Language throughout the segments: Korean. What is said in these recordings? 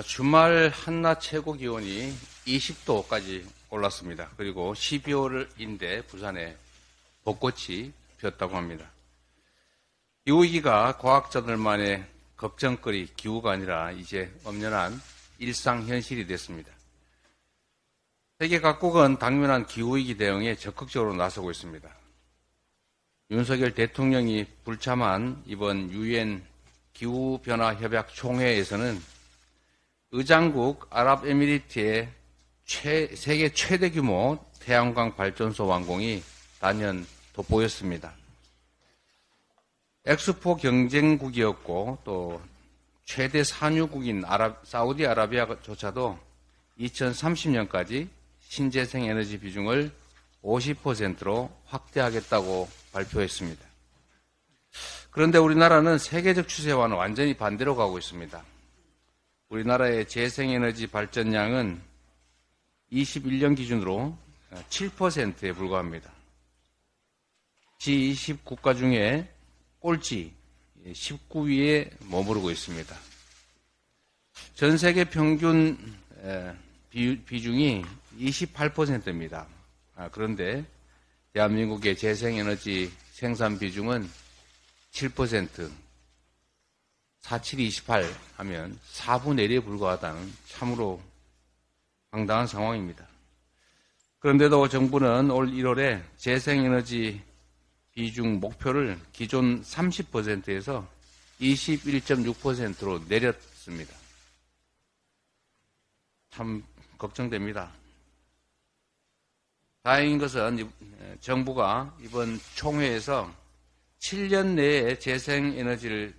주말 한낮 최고 기온이 20도까지 올랐습니다. 그리고 12월인데 부산에 벚꽃이 피었다고 합니다. 기후위기가 과학자들만의 걱정거리 기후가 아니라 이제 엄연한 일상 현실이 됐습니다. 세계 각국은 당면한 기후위기 대응에 적극적으로 나서고 있습니다. 윤석열 대통령이 불참한 이번 UN 기후변화협약 총회에서는 의장국 아랍에미리트의 세계 최대 규모 태양광 발전소 완공이 단연 돋보였습니다. 엑스포 경쟁국이었고 또 최대 산유국인 사우디아라비아조차도 2030년까지 신재생 에너지 비중을 50%로 확대하겠다고 발표했습니다. 그런데 우리나라는 세계적 추세와는 완전히 반대로 가고 있습니다. 우리나라의 재생에너지 발전량은 21년 기준으로 7%에 불과합니다. G20 국가 중에 꼴찌 19위에 머무르고 있습니다. 전 세계 평균 비중이 28%입니다. 그런데 대한민국의 재생에너지 생산 비중은 7%, 4728 하면 4분의 1에 불과하다는 참으로 황당한 상황입니다. 그런데도 정부는 올 1월에 재생에너지 비중 목표를 기존 30%에서 21.6%로 내렸습니다. 참 걱정됩니다. 다행인 것은 정부가 이번 총회에서 7년 내에 재생에너지를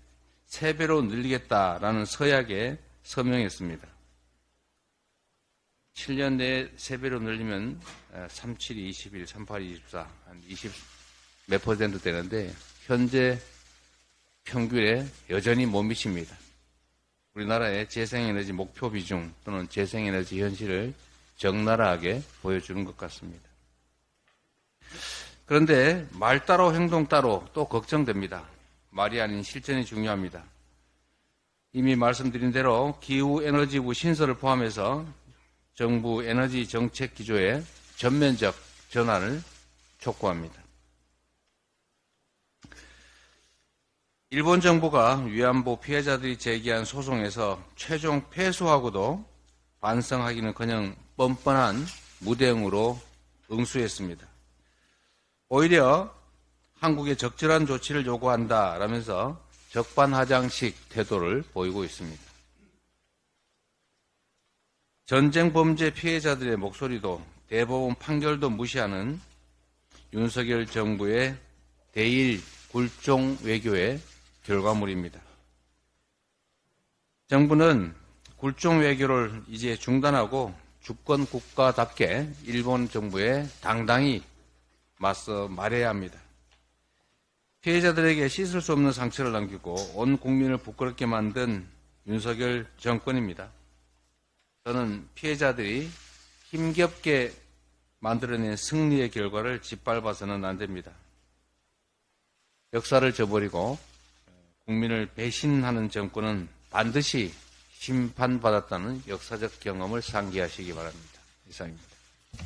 3배로 늘리겠다라는 서약에 서명했습니다. 7년 내에 3배로 늘리면 37, 21, 38, 24, 한 20 몇 퍼센트 되는데 현재 평균에 여전히 못 미칩니다. 우리나라의 재생에너지 목표 비중 또는 재생에너지 현실을 적나라하게 보여주는 것 같습니다. 그런데 말 따로 행동 따로 또 걱정됩니다. 말이 아닌 실천이 중요합니다. 이미 말씀드린 대로 기후에너지부 신설을 포함해서 정부 에너지 정책 기조의 전면적 전환을 촉구합니다. 일본 정부가 위안부 피해자들이 제기한 소송에서 최종 패소하고도 반성하기는커녕 뻔뻔한 무대응으로 응수했습니다. 오히려 한국에 적절한 조치를 요구한다라면서 적반하장식 태도를 보이고 있습니다. 전쟁 범죄 피해자들의 목소리도 대법원 판결도 무시하는 윤석열 정부의 대일 굴종 외교의 결과물입니다. 정부는 굴종 외교를 이제 중단하고 주권 국가답게 일본 정부에 당당히 맞서 말해야 합니다. 피해자들에게 씻을 수 없는 상처를 남기고 온 국민을 부끄럽게 만든 윤석열 정권입니다. 저는 피해자들이 힘겹게 만들어낸 승리의 결과를 짓밟아서는 안 됩니다. 역사를 저버리고 국민을 배신하는 정권은 반드시 심판받았다는 역사적 경험을 상기하시기 바랍니다. 이상입니다.